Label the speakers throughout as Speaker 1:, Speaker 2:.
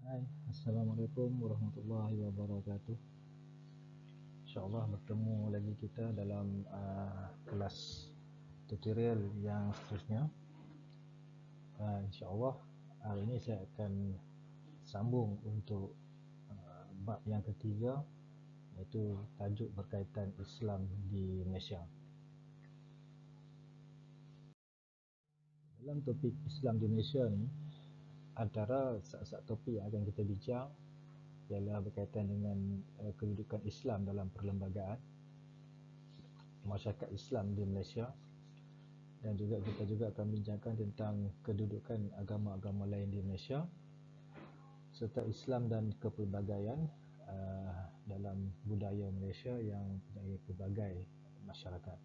Speaker 1: Hai, Assalamualaikum warahmatullahi wabarakatuh. InsyaAllah bertemu lagi kita dalam kelas tutorial yang seterusnya. InsyaAllah hari ini saya akan sambung untuk bab yang ketiga, iaitu tajuk berkaitan Islam di Malaysia. Dalam topik Islam di Malaysia ni, antara sat-sat topik yang akan kita bincang ialah berkaitan dengan kedudukan Islam dalam perlembagaan masyarakat Islam di Malaysia, dan juga kita akan bincangkan tentang kedudukan agama-agama lain di Malaysia serta Islam dan kepelbagaian dalam budaya Malaysia yang mempunyai pelbagai masyarakat.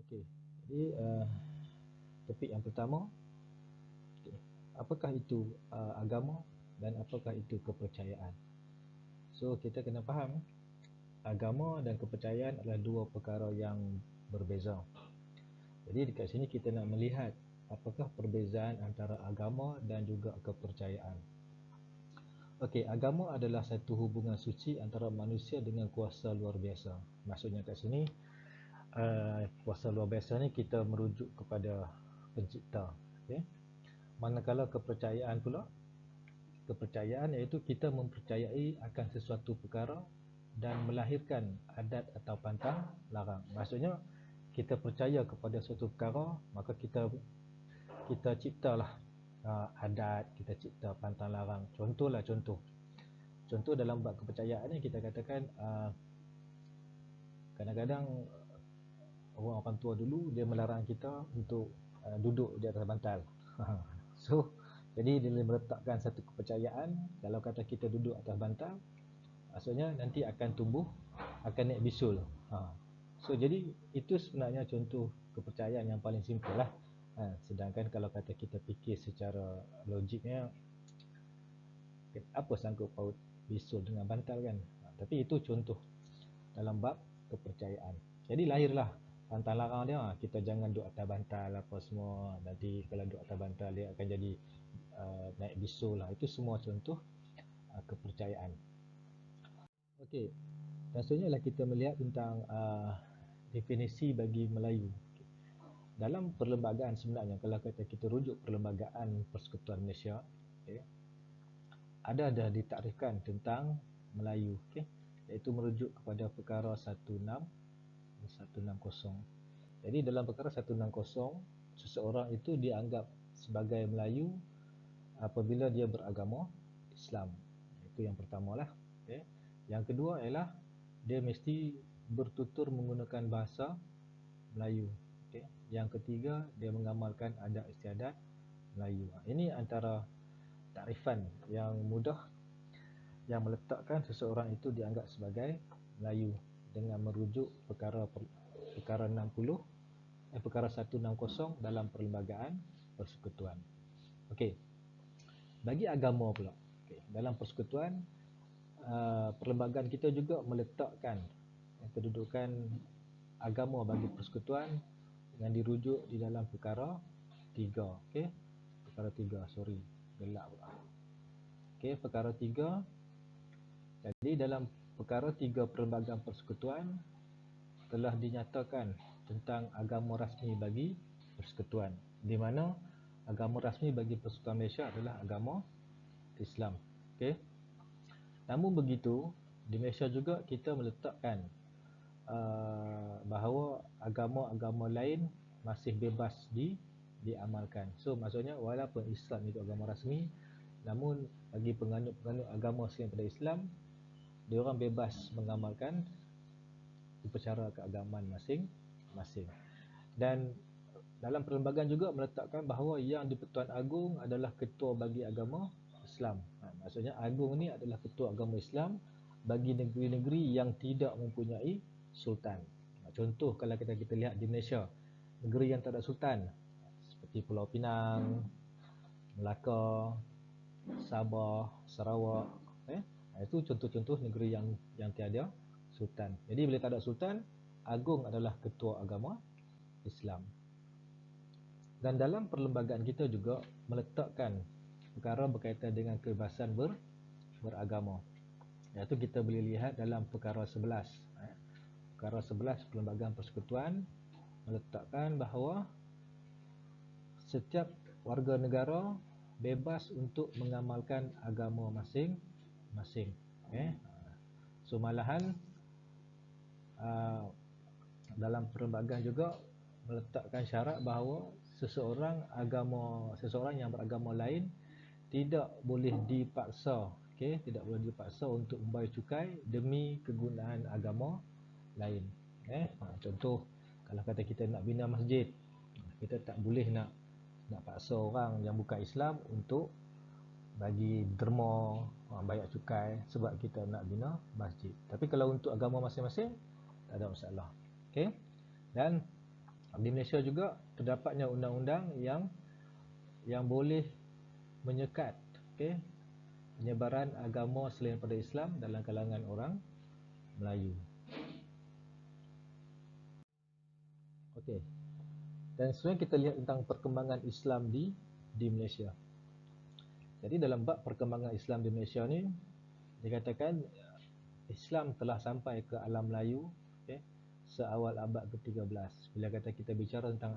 Speaker 1: Okey, jadi topik yang pertama, apakah itu agama dan apakah itu kepercayaan? So kita kena faham, agama dan kepercayaan adalah dua perkara yang berbeza. Jadi dekat sini kita nak melihat apakah perbezaan antara agama dan juga kepercayaan. Okey, agama adalah satu hubungan suci antara manusia dengan kuasa luar biasa. Maksudnya kat sini kuasa luar biasa ni kita merujuk kepada pencipta. Okay? Manakala kepercayaan pula, kepercayaan iaitu kita mempercayai akan sesuatu perkara dan melahirkan adat atau pantang larang. Maksudnya kita percaya kepada suatu perkara, maka kita ciptalah adat, kita cipta pantang larang. Contoh dalam bab kepercayaan ni, kita katakan kadang-kadang orang tua dulu dia melarang kita untuk duduk di atas bantal. So jadi dia meletakkan satu kepercayaan, kalau kata kita duduk atas bantal, maksudnya nanti akan tumbuh, akan naik bisul. So jadi itu sebenarnya contoh kepercayaan yang paling simple lah. Sedangkan kalau kata kita fikir secara logiknya, apa sangkut paut bisul dengan bantal kan? Tapi itu contoh dalam bab kepercayaan. Jadi lahirlah pantang larang dia, kita jangan duduk atas bantal apa semua. Nanti kalau duduk atas bantal dia akan jadi naik bisul lah. Itu semua contoh kepercayaan. Okey, selanjutnya lah kita melihat tentang definisi bagi Melayu. Dalam perlembagaan sebenarnya, kalau kita rujuk perlembagaan Persekutuan Malaysia, ada ditakrifkan tentang Melayu, iaitu merujuk kepada perkara 160. Jadi dalam perkara 160, seseorang itu dianggap sebagai Melayu apabila dia beragama Islam. Itu yang pertamalah. Yang kedua ialah dia mesti bertutur menggunakan bahasa Melayu. Yang ketiga, dia mengamalkan adat istiadat Melayu. Ini antara takrifan yang mudah yang meletakkan seseorang itu dianggap sebagai Melayu dengan merujuk perkara 160 dalam perlembagaan persekutuan. Okey. Bagi agama pula, dalam persekutuan, perlembagaan kita juga meletakkan kedudukan agama bagi persekutuan dengan dirujuk di dalam perkara 3. Perkara 3, gelap pula. Perkara 3. Jadi dalam perkara 3 perlembagaan persekutuan telah dinyatakan tentang agama rasmi bagi persekutuan, di mana agama rasmi bagi Persekutuan Malaysia adalah agama Islam. Namun begitu, di Malaysia juga kita meletakkan bahawa agama-agama lain masih bebas diamalkan. So maksudnya walaupun Islam itu agama rasmi, namun bagi penganut-penganut agama selain daripada Islam, diorang bebas mengamalkan upacara keagamaan masing-masing. Dan dalam perlembagaan juga meletakkan bahawa yang di-Pertuan Agong adalah ketua bagi agama Islam. Maksudnya Agong ni adalah ketua agama Islam bagi negeri-negeri yang tidak mempunyai sultan. Contoh kalau kita lihat di Malaysia, negeri yang tak ada sultan seperti Pulau Pinang, Melaka, Sabah, Sarawak, itu contoh-contoh negeri yang tiada sultan. Jadi bila tak ada sultan, Agong adalah ketua agama Islam. Dan dalam perlembagaan kita juga meletakkan perkara berkaitan dengan kebebasan beragama. Iaitu kita boleh lihat dalam perkara 11. Perkara 11 Perlembagaan Persekutuan meletakkan bahawa setiap warga negara bebas untuk mengamalkan agama masing-masing. So malahan dalam perlembagaan juga meletakkan syarat bahawa seseorang yang beragama lain tidak boleh dipaksa, tidak boleh dipaksa untuk membayar cukai demi kegunaan agama lain. Contoh, kalau kata kita nak bina masjid, kita tak boleh nak paksa orang yang bukan Islam untuk bagi derma, bayar cukai sebab kita nak bina masjid. Tapi kalau untuk agama masing-masing, tak ada masalah. Dan di Malaysia juga terdapatnya undang-undang yang boleh menyekat penyebaran agama selain daripada Islam dalam kalangan orang Melayu. Dan sebenarnya kita lihat tentang perkembangan Islam di Malaysia. Jadi dalam bab perkembangan Islam di Malaysia ni, dikatakan Islam telah sampai ke alam Melayu seawal abad ke-13. Bila kata kita bicara tentang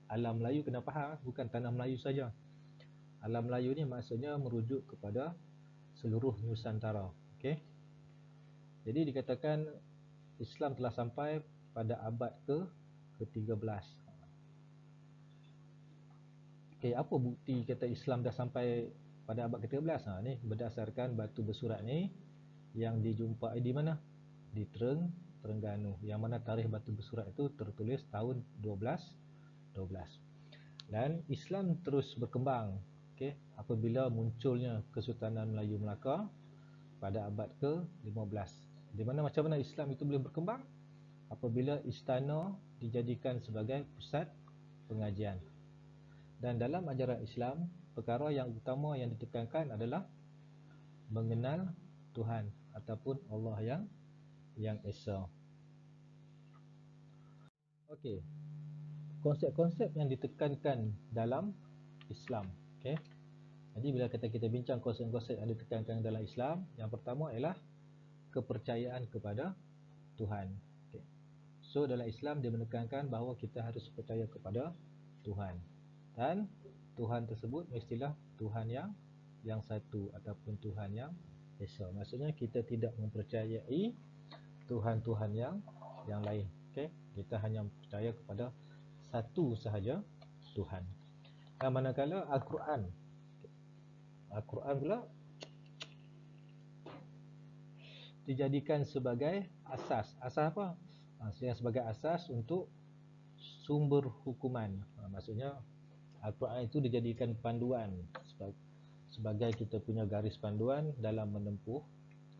Speaker 1: alam Melayu, kena faham bukan tanah Melayu saja. Alam Melayu ni maksudnya merujuk kepada seluruh Nusantara. Jadi dikatakan Islam telah sampai pada abad ke-13. Apa bukti kata Islam dah sampai pada abad ke-13? Ni berdasarkan batu bersurat ni yang dijumpai di mana? Di Terengganu, yang mana tarikh batu bersurat itu tertulis tahun 1212. Dan Islam terus berkembang apabila munculnya Kesultanan Melayu Melaka pada abad ke-15. Di mana macam mana Islam itu boleh berkembang? Apabila istana dijadikan sebagai pusat pengajian. Dan dalam ajaran Islam, perkara yang utama yang ditekankan adalah mengenal Tuhan ataupun Allah yang Esa. Konsep-konsep yang ditekankan dalam Islam. Jadi bila kita bincang konsep-konsep yang ditekankan dalam Islam, yang pertama ialah kepercayaan kepada Tuhan. So dalam Islam dia menekankan bahawa kita harus percaya kepada Tuhan. Dan Tuhan tersebut mestilah Tuhan yang satu ataupun Tuhan yang Esa. Maksudnya kita tidak mempercayai Tuhan-Tuhan yang lain. Kita hanya percaya kepada satu sahaja Tuhan. Dan manakala Al-Quran pula dijadikan sebagai asas. Asas apa? Sebagai asas untuk sumber hukuman. Maksudnya Al-Quran itu dijadikan panduan sebagai kita punya garis panduan dalam menempuh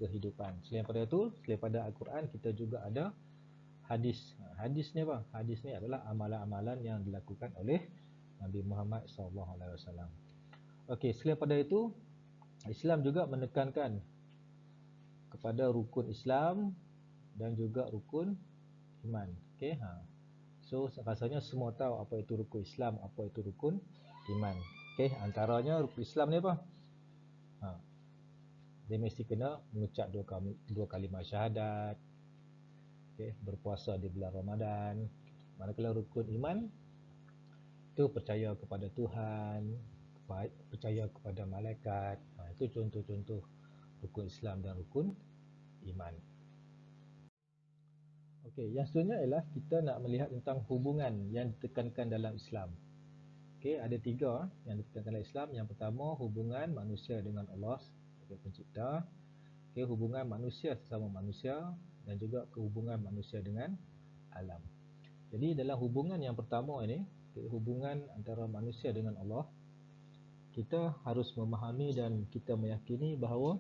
Speaker 1: kehidupan. Selain daripada itu, selain daripada Al-Quran, kita juga ada hadis. Hadis ni apa? Hadis ni adalah amalan-amalan yang dilakukan oleh Nabi Muhammad SAW. Selain daripada itu, Islam juga menekankan kepada rukun Islam dan juga rukun iman. So rasanya semua tahu apa itu rukun Islam, apa itu rukun iman. Antaranya rukun Islam ni apa? Dia mesti kena mengucap dua kalimah syahadat, berpuasa di bulan Ramadan. Manakala rukun iman itu percaya kepada Tuhan, percaya kepada malaikat. Itu contoh-contoh rukun Islam dan rukun iman. Yang seterusnya ialah kita nak melihat tentang hubungan yang ditekankan dalam Islam. Ada tiga yang ditekankan dalam Islam. Yang pertama, hubungan manusia dengan Allah sebagai pencipta. Hubungan manusia sesama manusia dan juga hubungan manusia dengan alam. Jadi dalam hubungan yang pertama ini, hubungan antara manusia dengan Allah, kita harus memahami dan kita meyakini bahawa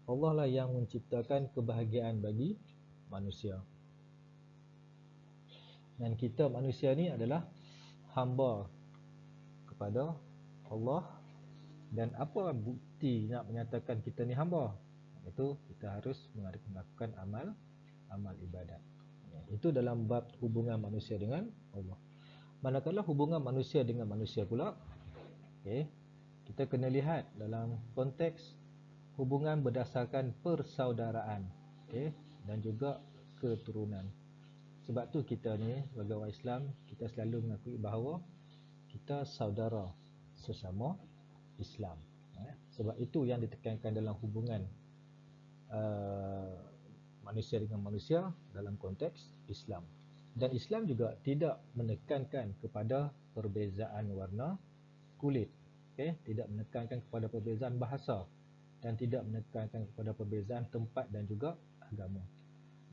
Speaker 1: Allah lah yang menciptakan kebahagiaan bagi manusia. Dan kita manusia ni adalah hamba kepada Allah. Dan apa bukti nak menyatakan kita ni hamba? Itu kita harus melakukan amal ibadat. Itu dalam bab hubungan manusia dengan Allah. Manakala hubungan manusia dengan manusia pula, kita kena lihat dalam konteks hubungan berdasarkan persaudaraan, okey, dan juga keturunan. Sebab tu kita ni sebagai orang Islam, kita selalu mengakui bahawa kita saudara sesama Islam. Sebab itu yang ditekankan dalam hubungan manusia dengan manusia dalam konteks Islam. Dan Islam juga tidak menekankan kepada perbezaan warna kulit, tidak menekankan kepada perbezaan bahasa, dan tidak menekankan kepada perbezaan tempat dan juga agama.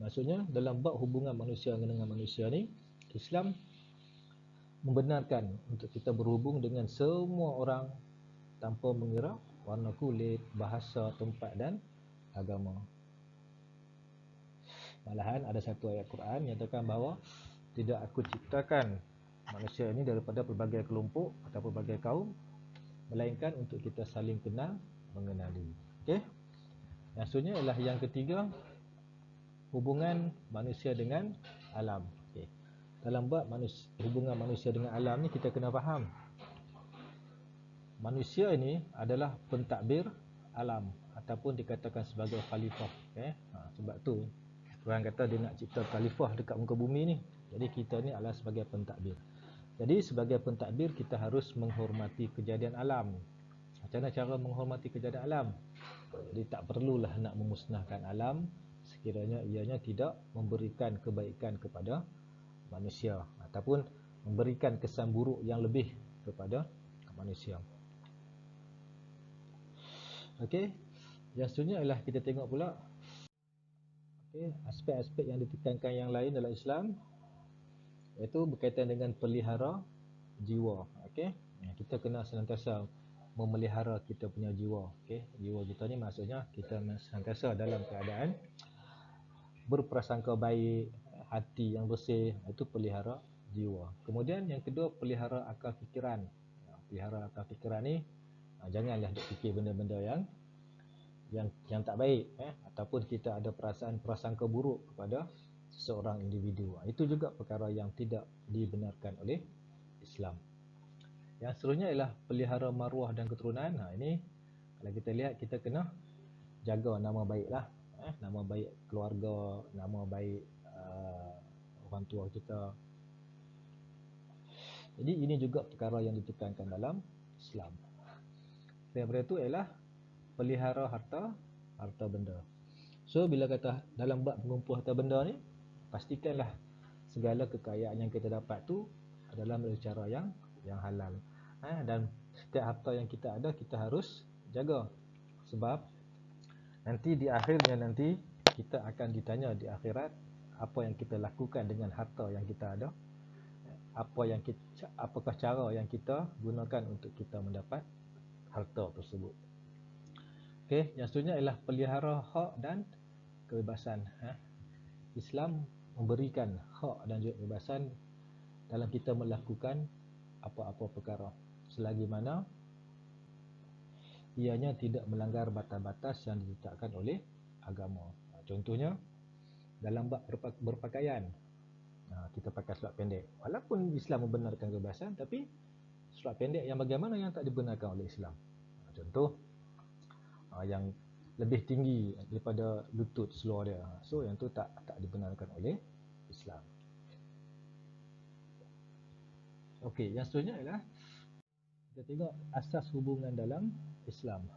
Speaker 1: Maksudnya dalam bab hubungan manusia dengan manusia ni, Islam membenarkan untuk kita berhubung dengan semua orang tanpa mengira warna kulit, bahasa, tempat dan agama. Malahan ada satu ayat Quran yang nyatakan bahawa tidak aku ciptakan manusia ini daripada pelbagai kelompok atau pelbagai kaum, melainkan untuk kita saling kenal, mengenali. Okey. Maksudnya ialah yang ketiga, hubungan manusia dengan alam. Okey. Dalam bab hubungan manusia dengan alam ni, kita kena faham manusia ini adalah pentadbir alam ataupun dikatakan sebagai khalifah. Sebab tu orang kata dia nak cipta khalifah dekat muka bumi ni. Jadi kita ni adalah sebagai pentadbir. Jadi sebagai pentadbir kita harus menghormati kejadian alam. Macam mana cara menghormati kejadian alam? Jadi tak perlulah nak memusnahkan alam sekiranya ianya tidak memberikan kebaikan kepada manusia ataupun memberikan kesan buruk yang lebih kepada manusia. Okey, yang seterusnya ialah kita tengok pula aspek-aspek yang ditekankan yang lain dalam Islam, iaitu berkaitan dengan pelihara jiwa. Okey, kita kena senantiasa memelihara kita punya jiwa. Okey, jiwa kita ni maksudnya kita senantiasa dalam keadaan berprasangka baik, hati yang bersih, itu pelihara jiwa. Kemudian yang kedua, pelihara akal fikiran. Pelihara akal fikiran ni janganlah duk fikir benda-benda yang tak baik, ataupun kita ada perasaan prasangka buruk kepada seseorang individu. Itu juga perkara yang tidak dibenarkan oleh Islam. Yang seterusnya ialah pelihara maruah dan keturunan. Ini kalau kita lihat, kita kena jaga nama baik lah, nama baik keluarga, nama baik orang tua kita. Jadi ini juga perkara yang ditekankan dalam Islam. Daripada itu ialah pelihara harta benda. So bila kata dalam bab mengumpul harta benda ni, pastikanlah segala kekayaan yang kita dapat tu adalah melalui cara yang halal. Dan setiap harta yang kita ada, kita harus jaga. Sebab nanti di akhirnya nanti kita akan ditanya di akhirat apa yang kita lakukan dengan harta yang kita ada. Apakah cara yang kita gunakan untuk kita mendapat harta tersebut. Okey, yang seterusnya ialah pelihara hak dan kebebasan. Islam memberikan hak dan juga kebebasan dalam kita melakukan apa-apa perkara, selagi mana ianya tidak melanggar batas-batas yang ditetapkan oleh agama. Contohnya dalam bab berpakaian, kita pakai seluar pendek. Walaupun Islam membenarkan kebebasan, tapi seluar pendek yang bagaimana yang tak dibenarkan oleh Islam? Contoh yang lebih tinggi daripada lutut seluar dia. So yang tu tak dibenarkan oleh Islam. Okey, yang seterusnya ialah kita tengok asas hubungan dalam Islam.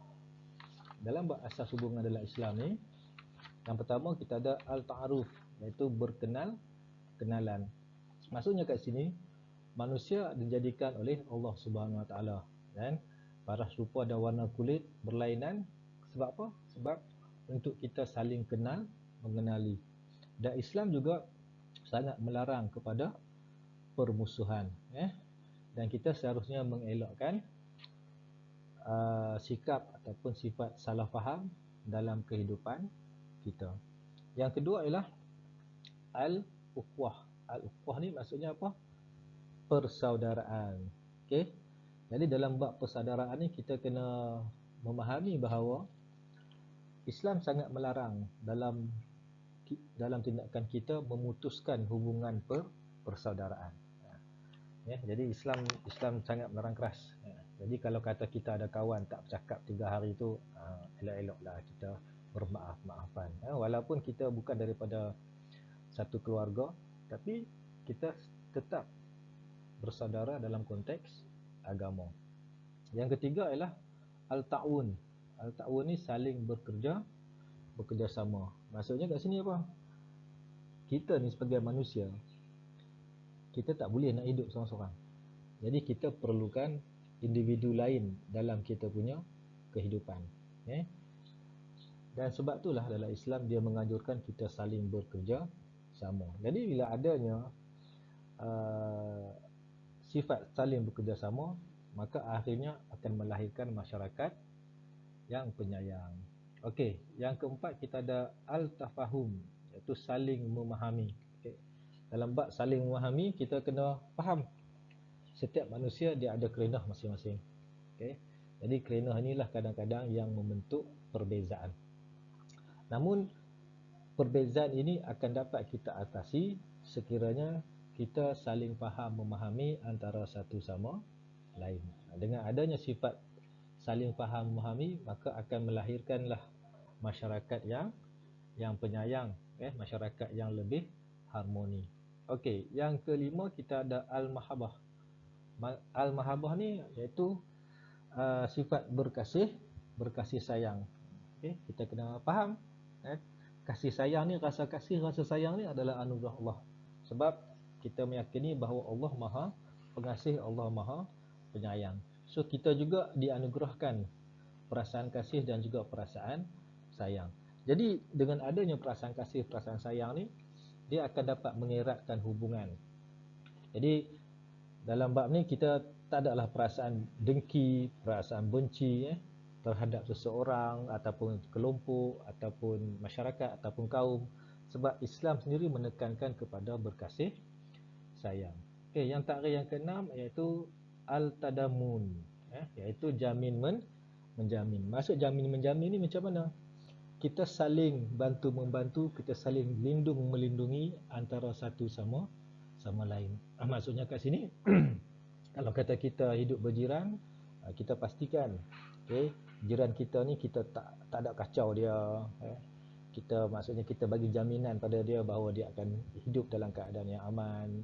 Speaker 1: Dalam bab asas hubungan dalam Islam ni, yang pertama kita ada al-ta'aruf, iaitu kenalan. Maksudnya kat sini, manusia dijadikan oleh Allah Subhanahu Wa Taala, dan paras rupa dan warna kulit berlainan. Sebab apa? Sebab untuk kita saling kenal, mengenali. Dan Islam juga sangat melarang kepada permusuhan, dan kita seharusnya mengelakkan sikap ataupun sifat salah faham dalam kehidupan kita. Yang kedua ialah al-ukhuwah. Al-ukhuwah ni maksudnya apa? Persaudaraan. Okey. Jadi dalam bab persaudaraan ni kita kena memahami bahawa Islam sangat melarang dalam tindakan kita memutuskan hubungan persaudaraan. Jadi Islam sangat melarang keras. Jadi kalau kata kita ada kawan tak bercakap 3 hari tu, elok-eloklah kita bermaaf-maafan. Walaupun kita bukan daripada satu keluarga, tapi kita tetap bersaudara dalam konteks agama. Yang ketiga ialah al-ta'un. Al-ta'un ni saling bekerjasama. Maksudnya kat sini apa? Kita ni sebagai manusia, kita tak boleh nak hidup seorang-seorang. Jadi kita perlukan individu lain dalam kita punya kehidupan. Dan sebab itulah dalam Islam dia menganjurkan kita saling bekerja sama. Jadi bila adanya sifat saling bekerjasama, maka akhirnya akan melahirkan masyarakat yang penyayang. Okey, yang keempat kita ada al-tafahum, iaitu saling memahami. Okay. Dalam bab saling memahami, kita kena faham setiap manusia dia ada kerenah masing-masing. Okay. Jadi kerenah inilah kadang-kadang yang membentuk perbezaan. Namun perbezaan ini akan dapat kita atasi sekiranya kita saling faham memahami antara satu sama lain. Dengan adanya sifat saling faham memahami, maka akan melahirkanlah masyarakat yang penyayang, masyarakat yang lebih harmoni. Okey, yang kelima kita ada al-mahabbah. Al-mahabbah ni iaitu sifat berkasih sayang. Okey, kita kena faham kasih sayang ni, rasa sayang ni adalah anugerah Allah. Sebab kita meyakini bahawa Allah Maha Pengasih, Allah Maha Penyayang. So kita juga dianugerahkan perasaan kasih dan juga perasaan sayang. Jadi dengan adanya perasaan kasih, perasaan sayang ni, dia akan dapat mengeratkan hubungan. Jadi dalam bab ni kita tak adalah perasaan dengki, perasaan benci terhadap seseorang ataupun kelompok ataupun masyarakat ataupun kaum, sebab Islam sendiri menekankan kepada berkasih sayang. Okey, yang takrif yang keenam iaitu al-tadamun, iaitu menjamin. Maksud jamin menjamin ni macam mana? Kita saling bantu membantu, kita saling melindungi antara satu sama lain. Maksudnya kat sini kalau kata kita hidup berjiran, kita pastikan jiran kita ni kita tak ada kacau dia. Maksudnya kita bagi jaminan pada dia bahawa dia akan hidup dalam keadaan yang aman.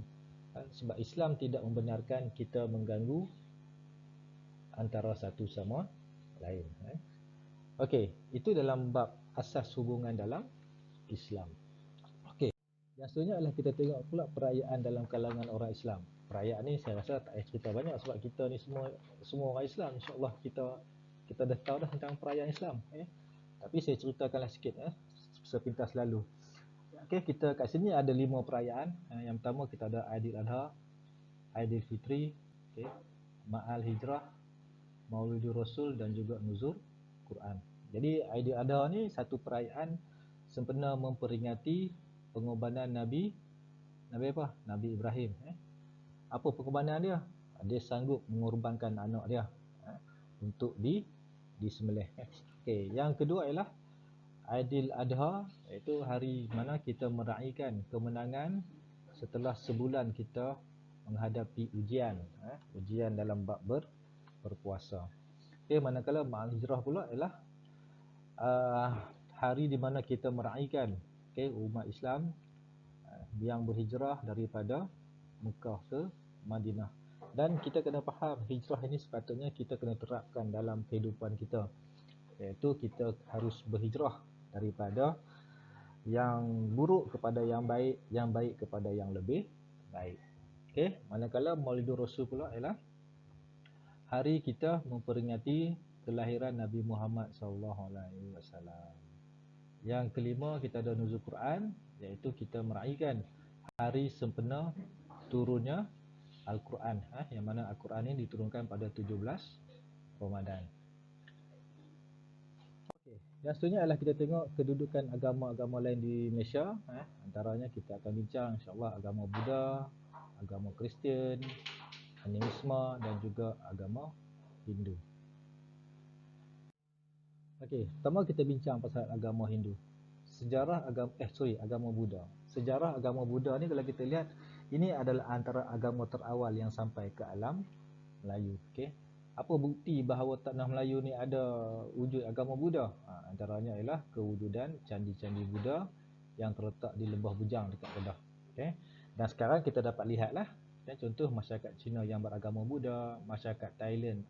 Speaker 1: Sebab Islam tidak membenarkan kita mengganggu antara satu sama lain. Okey, itu dalam bab asas hubungan dalam Islam. Okey, yang seterusnya adalah kita tengok pula perayaan dalam kalangan orang Islam. Perayaan ni saya rasa tak payah cerita banyak sebab kita ni semua orang Islam. InsyaAllah kita dah tahu dah tentang perayaan Islam. Tapi saya ceritakanlah sikit sepintas lalu. Okey, kita kat sini ada 5 perayaan. Yang pertama kita ada Aidil-Adha, Aidilfitri, Ma'al Hijrah, Maulidur Rasul dan juga Nuzul Quran. Jadi Aidil-Adha ni satu perayaan sempena memperingati pengorbanan Nabi apa? Nabi Ibrahim. Apa pengorbanan dia? Dia sanggup mengorbankan anak dia untuk disembelih. Okey, yang kedua ialah Aidil-Adha, iaitu hari mana kita meraihkan kemenangan setelah sebulan kita menghadapi ujian dalam bab berpuasa. Okey, manakala Ma'al Hijrah pula ialah hari di mana kita meraihkan umat Islam yang berhijrah daripada Mekah ke Madinah. Dan kita kena faham hijrah ini sepatutnya kita kena terapkan dalam kehidupan kita, iaitu kita harus berhijrah daripada yang buruk kepada yang baik kepada yang lebih baik. Okey, manakala Maulidur Rasul pula ialah hari kita memperingati kelahiran Nabi Muhammad SAW. Yang kelima kita ada Nuzul Quran, iaitu kita meraihkan hari sempena turunnya Al-Quran, yang mana Al-Quran ini diturunkan pada 17 Ramadan. Yang seterusnya adalah kita tengok kedudukan agama-agama lain di Malaysia. Antaranya kita akan bincang insyaAllah agama Buddha, agama Kristian, Animisme dan juga agama Hindu. Okey, pertama kita bincang pasal agama Hindu. Agama Buddha. Sejarah agama Buddha ni kalau kita lihat, ini adalah antara agama terawal yang sampai ke alam Melayu. Okey. apa bukti bahawa tanah Melayu ni ada wujud agama Buddha? Antaranya ialah kewujudan candi-candi Buddha yang terletak di Lembah Bujang dekat Kedah. Okay. Dan sekarang kita dapat lihatlah, contoh masyarakat Cina yang beragama Buddha, masyarakat Thailand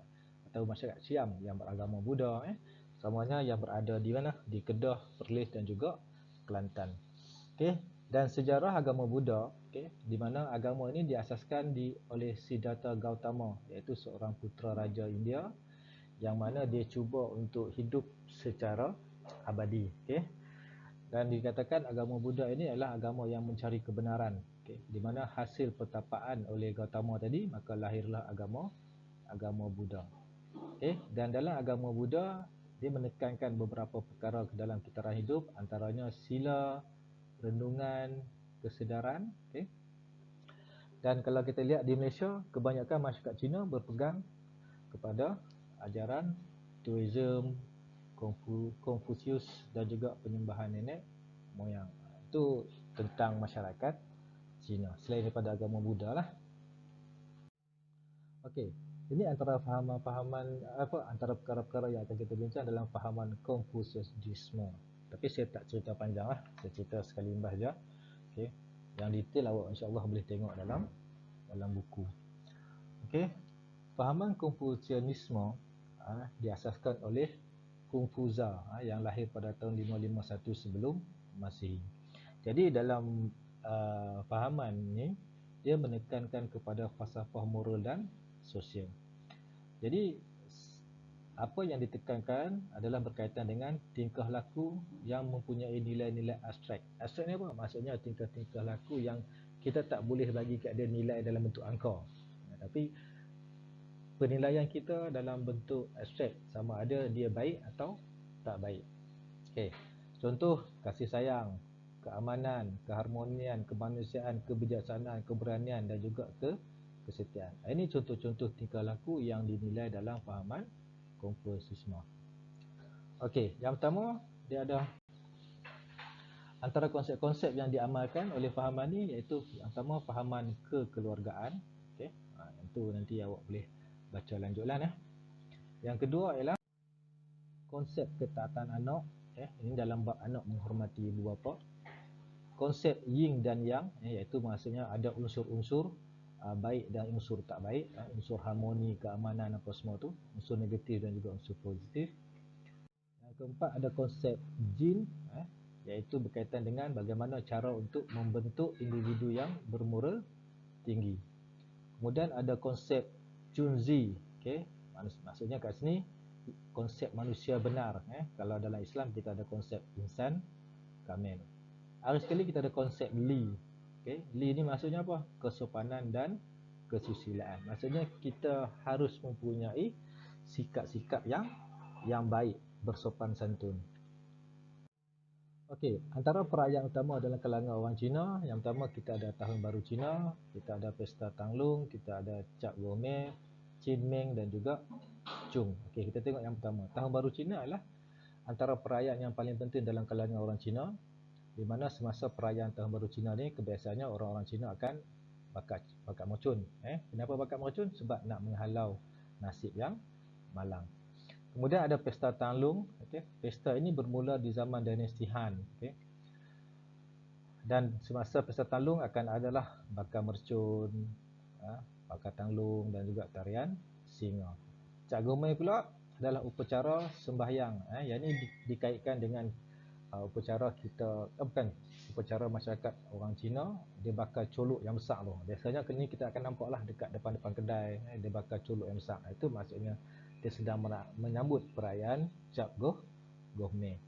Speaker 1: atau masyarakat Siam yang beragama Buddha, semuanya yang berada di mana? Di Kedah, Perlis dan juga Kelantan. Okay. Dan sejarah agama Buddha, di mana agama ini diasaskan oleh Siddhartha Gautama, iaitu seorang putera raja India yang mana dia cuba untuk hidup secara abadi. Dan dikatakan agama Buddha ini adalah agama yang mencari kebenaran, di mana hasil pertapaan oleh Gautama tadi, maka lahirlah agama Buddha. Dan dalam agama Buddha, dia menekankan beberapa perkara ke dalam kitaran hidup, antaranya sila, renungan, kesedaran. Dan kalau kita lihat di Malaysia, kebanyakan masyarakat Cina berpegang kepada ajaran Taoism, Confucius dan juga penyembahan nenek moyang. Itu tentang masyarakat Cina, selain daripada agama Buddha lah. Okey, ini antara antara perkara-perkara yang akan kita bincang dalam fahaman Confucianisme. Tapi saya tak cerita panjang lah, saya cerita sekali imbas je. Okey, yang detail awak insya-Allah boleh tengok dalam buku. Okey, fahaman Confucianisme diasaskan oleh Kungfuza yang lahir pada tahun 551 sebelum Masihi. Jadi dalam fahaman ni, dia menekankan kepada falsafah moral dan sosial. Jadi apa yang ditekankan adalah berkaitan dengan tingkah laku yang mempunyai nilai-nilai abstrak. Abstrak ni apa? Maksudnya tingkah-tingkah laku yang kita tak boleh bagi kat dia nilai dalam bentuk angka. Tapi penilaian kita dalam bentuk abstrak, sama ada dia baik atau tak baik. Okey. Contoh kasih sayang, keamanan, keharmonian, kemanusiaan, kebijaksanaan, keberanian dan juga kesetiaan. Ini contoh-contoh tingkah laku yang dinilai dalam fahaman Confucianisme. Okey, yang pertama dia ada antara konsep-konsep yang diamalkan oleh fahaman ni, iaitu yang pertama fahaman kekeluargaan. Okey, itu nanti awak boleh baca lanjutlah. Yang kedua ialah konsep ketaatan anak. Ini dalam bab anak menghormati ibu bapa. Konsep yin dan yang, iaitu maksudnya ada unsur-unsur baik dan unsur tak baik, unsur harmoni, keamanan apa semua tu, unsur negatif dan juga unsur positif. Yang keempat ada konsep jin, iaitu berkaitan dengan bagaimana cara untuk membentuk individu yang bermoral tinggi. Kemudian ada konsep Junzi, maksudnya kat sini konsep manusia benar. Kalau dalam Islam kita ada konsep insan kamil. Hari sekali kita ada konsep Li. Li ni maksudnya apa? Kesopanan dan kesusilaan. Maksudnya kita harus mempunyai sikap-sikap yang baik, bersopan santun. Okey, antara perayaan utama dalam kalangan orang Cina, yang pertama kita ada Tahun Baru Cina, kita ada Pesta Tanglung, kita ada Cap Gome, Chin Meng dan juga Chung. Okey, kita tengok yang pertama. Tahun Baru Cina adalah antara perayaan yang paling penting dalam kalangan orang Cina, di mana semasa perayaan Tahun Baru Cina ni kebiasaannya orang-orang Cina akan bakar mercun. Kenapa bakar mercun? Sebab nak menghalau nasib yang malang. Kemudian ada Pesta Tanglung. Pesta ini bermula di zaman dinasti Han. Dan semasa Pesta Tanglung akan adalah bakar mercun, bakar tanglung dan juga tarian singa. Cap Gomeh pula adalah upacara sembahyang. Yang ini dikaitkan dengan upacara kita, upacara masyarakat orang Cina, dia bakar colok yang besar tu. Biasanya ni kita akan nampak lah dekat depan-depan kedai, dia bakar colok yang besar. Itu maksudnya dia sedang menyambut perayaan Cap Gomeh.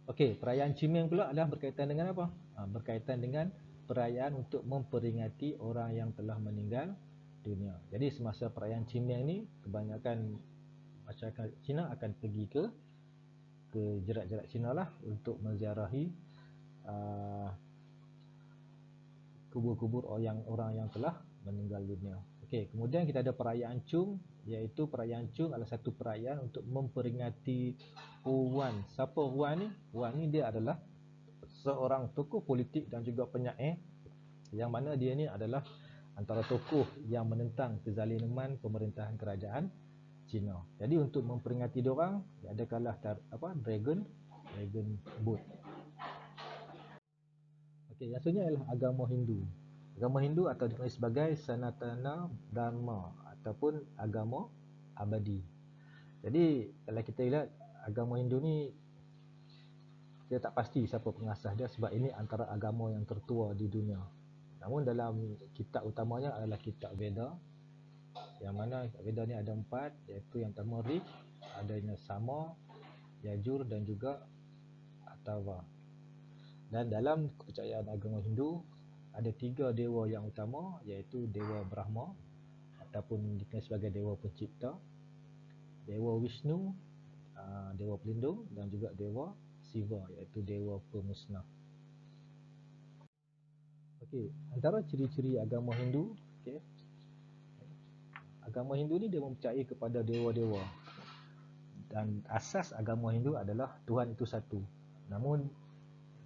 Speaker 1: Okey, perayaan Cimeng pula adalah berkaitan dengan apa? Berkaitan dengan perayaan untuk memperingati orang yang telah meninggal dunia. Jadi semasa perayaan Cimeng ni, kebanyakan masyarakat Cina akan pergi ke jerat-jerat Cina lah untuk menziarahi kubur-kubur orang yang telah meninggal dunia. Okey, kemudian kita ada perayaan Chung, iaitu perayaan Chung adalah satu perayaan untuk memperingati Wan. Siapa Wan ni? Wan ni dia adalah seorang tokoh politik dan juga penyair, yang mana dia ni adalah antara tokoh yang menentang kezaliman pemerintahan kerajaan Cina. Jadi untuk memperingati diorang, adakanlah dragon boat. Okey, yang seterusnya ialah agama Hindu. Agama Hindu atau dikenali sebagai Sanatana Dharma ataupun agama abadi. Jadi kalau kita lihat agama Hindu ni, kita tak pasti siapa pengasas dia sebab ini antara agama yang tertua di dunia. Namun dalam kitab utamanya adalah kitab Veda, yang mana Veda ni ada 4, iaitu yang pertama Rig, adanya Sama, Yajur dan juga Atharva. Dan dalam kepercayaan agama Hindu ada 3 dewa yang utama, iaitu Dewa Brahma ataupun dikenali sebagai Dewa Pencipta, Dewa Vishnu, Dewa Pelindung, dan juga Dewa Siva, iaitu Dewa Pemusnah. Okey, antara ciri-ciri agama Hindu, okey, agama Hindu ni dia mempercayai kepada dewa-dewa. Dan asas agama Hindu adalah Tuhan itu satu. Namun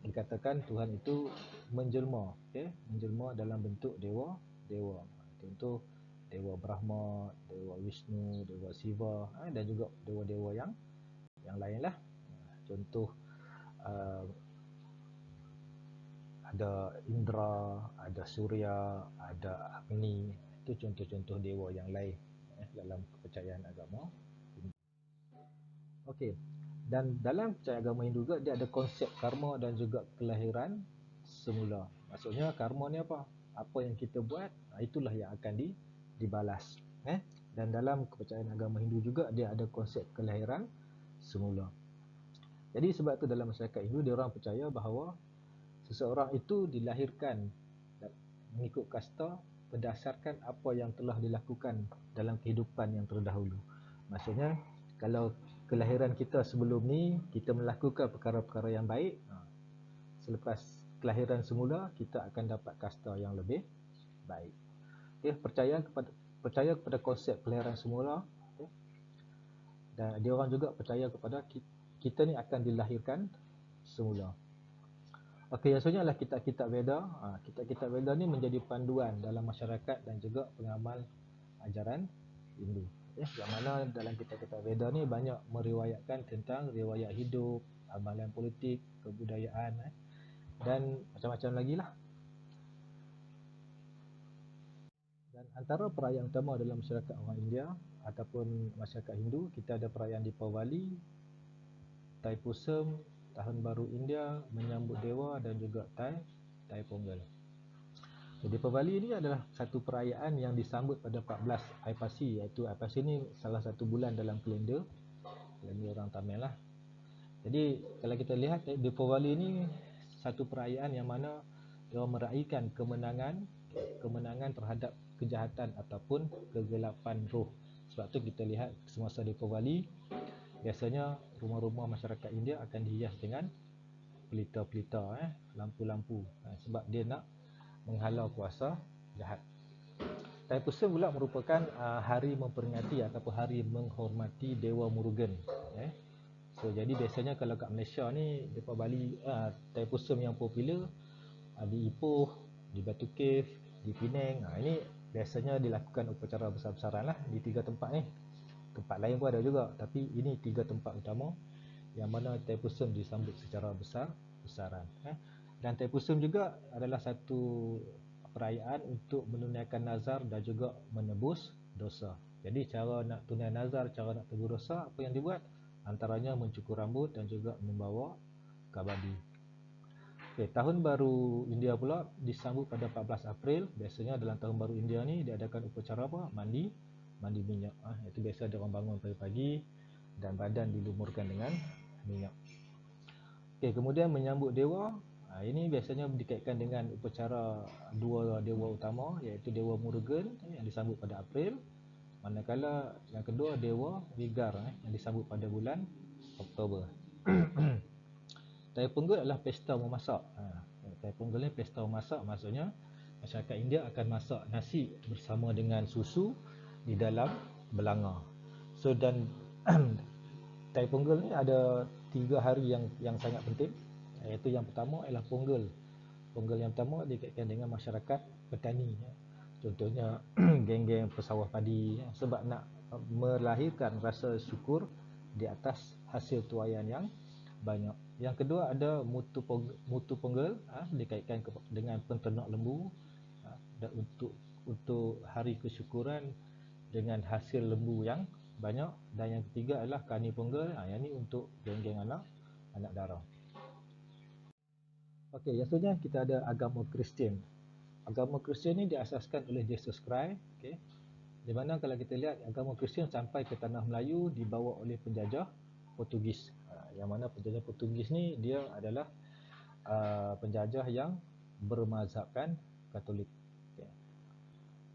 Speaker 1: dikatakan Tuhan itu menjelma, menjelma dalam bentuk dewa-dewa. Contoh Dewa Brahma, Dewa Vishnu, Dewa Siva, dan juga dewa-dewa yang lainlah. Contoh ada Indra, ada Surya, ada Agni. Itu contoh-contoh dewa yang lain dalam kepercayaan agama Hindu. Okey. Dan dalam percayaan agama Hindu juga dia ada konsep karma dan juga kelahiran semula. Maksudnya karma ni apa? Apa yang kita buat, itulah yang akan dibalas. Dan dalam kepercayaan agama Hindu juga dia ada konsep kelahiran semula. Jadi sebab tu dalam masyarakat Hindu dia orang percaya bahawa seseorang itu dilahirkan mengikut kasta berdasarkan apa yang telah dilakukan dalam kehidupan yang terdahulu. Maksudnya kalau kelahiran kita sebelum ni kita melakukan perkara-perkara yang baik, selepas kelahiran semula kita akan dapat kasta yang lebih baik. Percaya kepada konsep kelahiran semula, dan dia orang juga percaya kepada kita ni akan dilahirkan semula. Okey, yang seterusnya adalah kitab-kitab Veda. Kitab-kitab Veda ni menjadi panduan dalam masyarakat dan juga pengamal ajaran Hindu. Yang mana dalam kitab-kitab Veda ni banyak meriwayatkan tentang riwayat hidup, amalan politik, kebudayaan dan macam-macam lagi lah. Dan antara perayaan utama dalam masyarakat orang India ataupun masyarakat Hindu, kita ada perayaan Deepavali, Thaipusam, Tahun Baru India, Menyambut Dewa dan juga Thai Pongal. Deepavali ini adalah satu perayaan yang disambut pada 14 Aipasi, iaitu Aipasi ini salah satu bulan dalam kalender orang Tamil lah. Jadi kalau kita lihat Deepavali ini satu perayaan yang mana dia meraihkan kemenangan terhadap kejahatan ataupun kegelapan roh. Sebab tu kita lihat semasa Deepavali biasanya rumah-rumah masyarakat India akan dihias dengan pelita-pelita, lampu-lampu, sebab dia nak menghalau kuasa jahat. Thaipusam pula merupakan hari memperingati ataupun hari menghormati Dewa Murugan. So jadi biasanya kalau kat Malaysia ni Deepavali, Thaipusam yang popular di Ipoh, di Batu Cave, di Penang. Ini biasanya dilakukan upacara besar-besaran lah di 3 tempat ni. Tempat lain pun ada juga, tapi ini 3 tempat utama yang mana Thaipusam disambut secara besar-besaran. Dan Thaipusam juga adalah satu perayaan untuk menunaikan nazar dan juga menebus dosa. Jadi cara nak tunaikan nazar, cara nak tebus dosa, apa yang dibuat? Antaranya mencukur rambut dan juga membawa kabadi. Tahun Baru India pula disambut pada 14 April. Biasanya dalam Tahun Baru India ni diadakan upacara apa? Mandi minyak. Itu biasa dia orang bangun pagi-pagi dan badan dilumurkan dengan minyak. Kemudian menyambut dewa. Ini biasanya dikaitkan dengan upacara 2 dewa utama, iaitu Dewa Murugan yang disambut pada April, manakala yang kedua Dewa Vigar yang disambut pada bulan Oktober. Thai Pongal adalah pesta memasak. Thai Pongal ni pesta memasak, maksudnya masyarakat India akan masak nasi bersama dengan susu di dalam belanga. So dan Thai Pongal ni ada 3 hari yang sangat penting, iaitu yang pertama ialah Pongal. Pongal yang pertama dikaitkan dengan masyarakat petani. Contohnya geng-geng pesawah padi, sebab nak melahirkan rasa syukur di atas hasil tuaian yang banyak. Yang kedua ada mutu ponggel, dikaitkan dengan penternak lembu, dan untuk hari kesyukuran dengan hasil lembu yang banyak. Dan yang ketiga adalah kani ponggel, yang ni untuk geng-geng anak darah. Okey, yang seterusnya kita ada agama Kristian. Agama Kristian ni diasaskan oleh Jesus Christ, okey. Di mana kalau kita lihat agama Kristian sampai ke tanah Melayu dibawa oleh penjajah Portugis. Yang mana penjajah Portugis ni dia adalah penjajah yang bermazhabkan Katolik. Okay.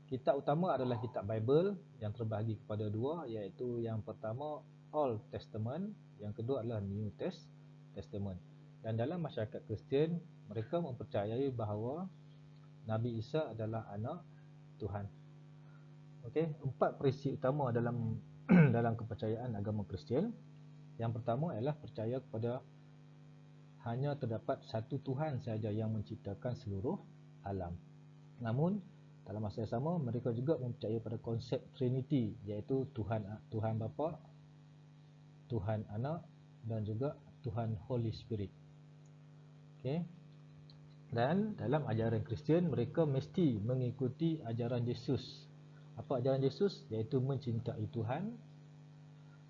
Speaker 1: Kitab utama adalah kitab Bible yang terbahagi kepada dua, iaitu yang pertama Old Testament, yang kedua adalah New Testament. Dan dalam masyarakat Kristian, mereka mempercayai bahawa Nabi Isa adalah anak Tuhan. Okey, 4 prinsip utama dalam dalam kepercayaan agama Kristian. Yang pertama ialah percaya kepada hanya terdapat satu Tuhan sahaja yang menciptakan seluruh alam. Namun dalam masa yang sama mereka juga mempercayai pada konsep Trinity, iaitu Tuhan Bapa, Tuhan Anak dan juga Tuhan Holy Spirit. Okey. Dan dalam ajaran Kristian mereka mesti mengikuti ajaran Yesus. Apa ajaran Yesus? Iaitu mencintai Tuhan,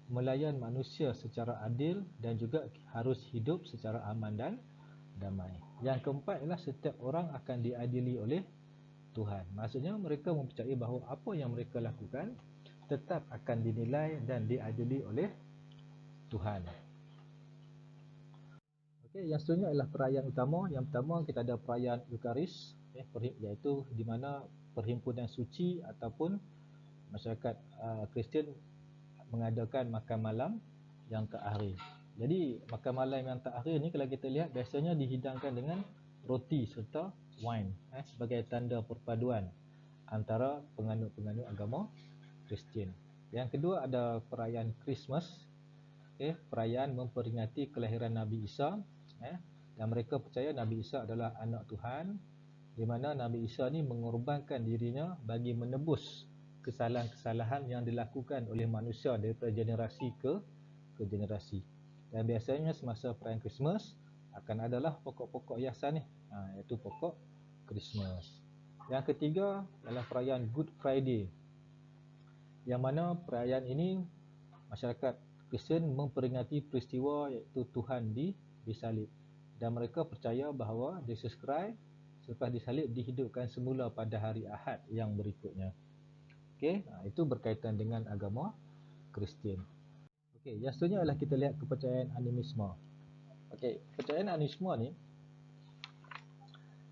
Speaker 1: melayan manusia secara adil dan juga harus hidup secara aman dan damai. Yang keempat ialah setiap orang akan diadili oleh Tuhan. Maksudnya mereka mempercayai bahawa apa yang mereka lakukan tetap akan dinilai dan diadili oleh Tuhan. Okey, yang seterusnya adalah perayaan utama. Yang pertama kita ada perayaan Eucharis, iaitu di mana perhimpunan suci ataupun masyarakat Kristian mengadakan makan malam yang terakhir. Jadi makan malam yang terakhir ni kalau kita lihat biasanya dihidangkan dengan roti serta wine, sebagai tanda perpaduan antara penganut-penganut agama Kristian. Yang kedua ada perayaan Christmas, perayaan memperingati kelahiran Nabi Isa, dan mereka percaya Nabi Isa adalah anak Tuhan, di mana Nabi Isa ni mengorbankan dirinya bagi menebus kesalahan-kesalahan yang dilakukan oleh manusia daripada generasi ke generasi. Dan biasanya semasa perayaan Christmas akan adalah pokok-pokok hiasan ni, iaitu pokok Christmas. Yang ketiga adalah perayaan Good Friday, yang mana perayaan ini masyarakat Kristian memperingati peristiwa iaitu Tuhan disalib, dan mereka percaya bahawa Jesus Christ selepas disalib dihidupkan semula pada hari Ahad yang berikutnya. Okey, itu berkaitan dengan agama Kristian. Okey, yang seterusnya adalah kita lihat kepercayaan animisme. Okey, kepercayaan animisme ni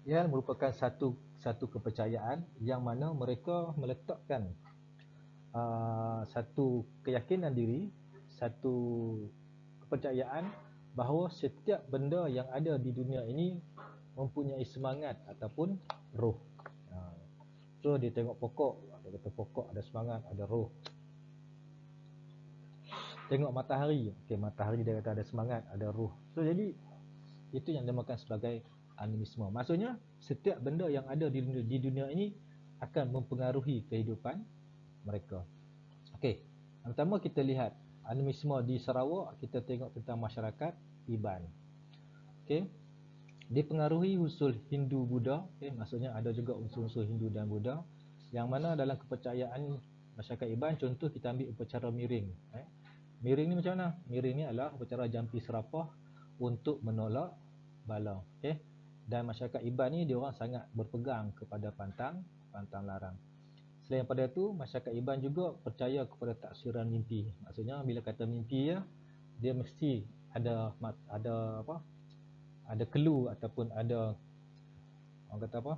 Speaker 1: ia merupakan satu kepercayaan yang mana mereka meletakkan satu keyakinan diri, satu kepercayaan bahawa setiap benda yang ada di dunia ini mempunyai semangat ataupun roh. So dia tengok pokok, dia kata pokok ada semangat, ada roh. Tengok matahari, matahari dia kata ada semangat, ada roh. So jadi itu yang dinamakan sebagai animisme. Maksudnya setiap benda yang ada di dunia ini akan mempengaruhi kehidupan mereka. Okey, yang pertama kita lihat animisme di Sarawak, kita tengok tentang masyarakat Iban. Okey, dipengaruhi unsur Hindu Buddha, maksudnya ada juga unsur-unsur Hindu dan Buddha, yang mana dalam kepercayaan masyarakat Iban, contoh kita ambil upacara miring. Miring ni macam mana? Miring ni adalah upacara jampi serapah untuk menolak bala. Dan masyarakat Iban ni dia orang sangat berpegang kepada pantang larang. Selain pada itu, masyarakat Iban juga percaya kepada taksiran mimpi. Maksudnya bila kata mimpi dia mesti ada clue ataupun ada orang kata apa?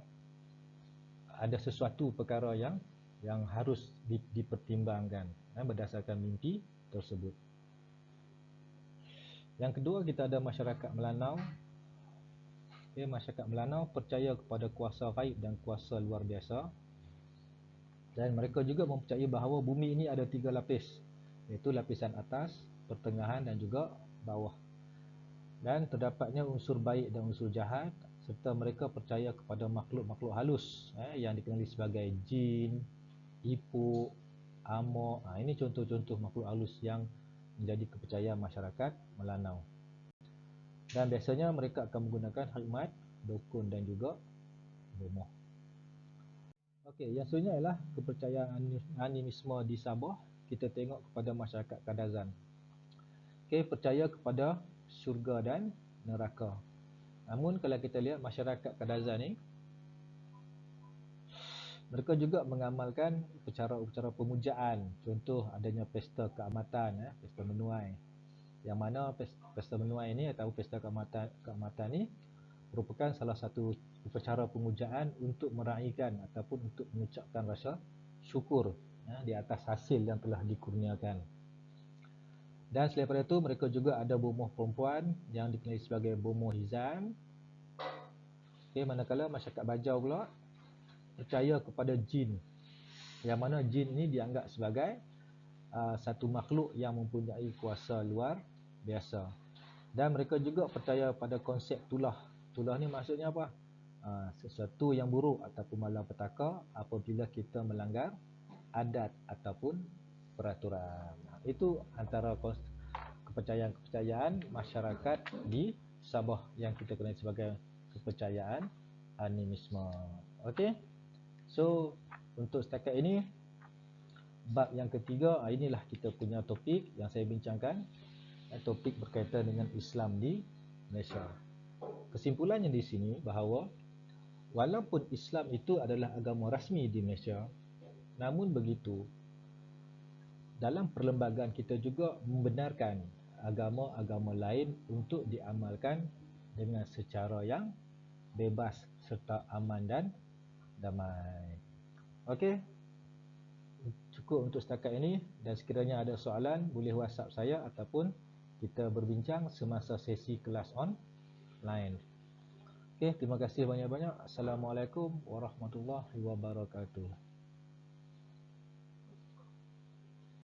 Speaker 1: Ada sesuatu perkara yang harus dipertimbangkan berdasarkan mimpi tersebut. Yang kedua kita ada masyarakat Melanau. Masyarakat Melanau percaya kepada kuasa gaib dan kuasa luar biasa. Dan mereka juga mempercayai bahawa bumi ini ada 3 lapis, iaitu lapisan atas, pertengahan dan juga bawah. Dan terdapatnya unsur baik dan unsur jahat, serta mereka percaya kepada makhluk-makhluk halus yang dikenali sebagai jin, ipuk, amok. Ini contoh-contoh makhluk halus yang menjadi kepercayaan masyarakat Melanau. Dan biasanya mereka akan menggunakan khidmat, dukun dan juga bomoh. Okey, yang seterusnya ialah kepercayaan animisme di Sabah. Kita tengok kepada masyarakat Kadazan. Okey, percaya kepada syurga dan neraka. Namun kalau kita lihat masyarakat Kadazan ni, mereka juga mengamalkan upacara-upacara pemujaan. Contoh adanya pesta keamatan, pesta menuai. Yang mana pesta menuai ni atau pesta keamatan ni merupakan salah satu upacara pemujaan untuk meraihkan ataupun untuk mengucapkan rasa syukur di atas hasil yang telah dikurniakan. Dan selain daripada itu, mereka juga ada bomoh perempuan yang dikenali sebagai bomoh hizam. Okay, manakala masyarakat Bajau pula percaya kepada jin, yang mana jin ini dianggap sebagai satu makhluk yang mempunyai kuasa luar biasa. Dan mereka juga percaya pada konsep tulah. Tulah ni maksudnya apa? Sesuatu yang buruk ataupun malapetaka apabila kita melanggar adat ataupun peraturan. Itu antara kepercayaan-kepercayaan masyarakat di Sabah yang kita kenal sebagai kepercayaan animisme. Okey. So untuk setakat ini, bab yang ketiga, inilah kita punya topik yang saya bincangkan, topik berkaitan dengan Islam di Malaysia. Kesimpulannya di sini bahawa walaupun Islam itu adalah agama rasmi di Malaysia, namun begitu dalam perlembagaan kita juga membenarkan agama-agama lain untuk diamalkan dengan secara yang bebas serta aman dan damai. Okey, cukup untuk setakat ini, dan sekiranya ada soalan boleh WhatsApp saya ataupun kita berbincang semasa sesi kelas online. Okey, terima kasih banyak-banyak. Assalamualaikum warahmatullahi wabarakatuh.